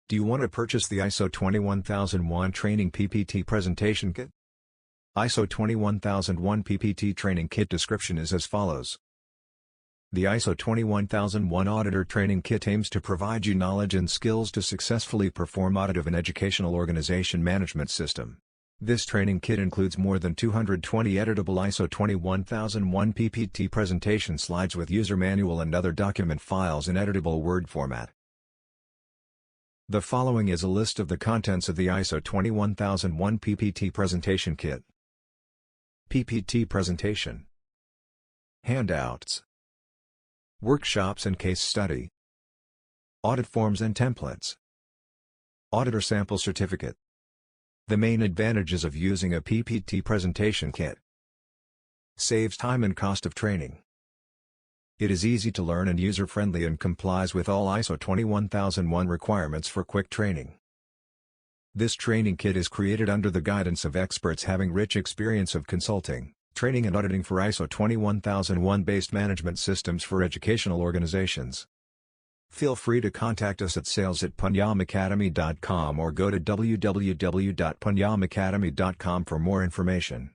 Do you want to purchase the ISO 21001 Training PPT Presentation Kit? ISO 21001 PPT Training Kit description is as follows. The ISO 21001 Auditor Training Kit aims to provide you knowledge and skills to successfully perform audit of an educational organization management system. This training kit includes more than 220 editable ISO 21001 PPT presentation slides with user manual and other document files in editable Word format. The following is a list of the contents of the ISO 21001 PPT Presentation Kit. PPT Presentation. Handouts. Workshops and Case Study. Audit Forms and Templates. Auditor Sample Certificate. The main advantages of using a PPT Presentation Kit. Saves time and cost of training. It is easy to learn and user-friendly and complies with all ISO 21001 requirements for quick training. This training kit is created under the guidance of experts having rich experience of consulting, training and auditing for ISO 21001-based management systems for educational organizations. Feel free to contact us at sales@punyamacademy.com or go to www.punyamacademy.com for more information.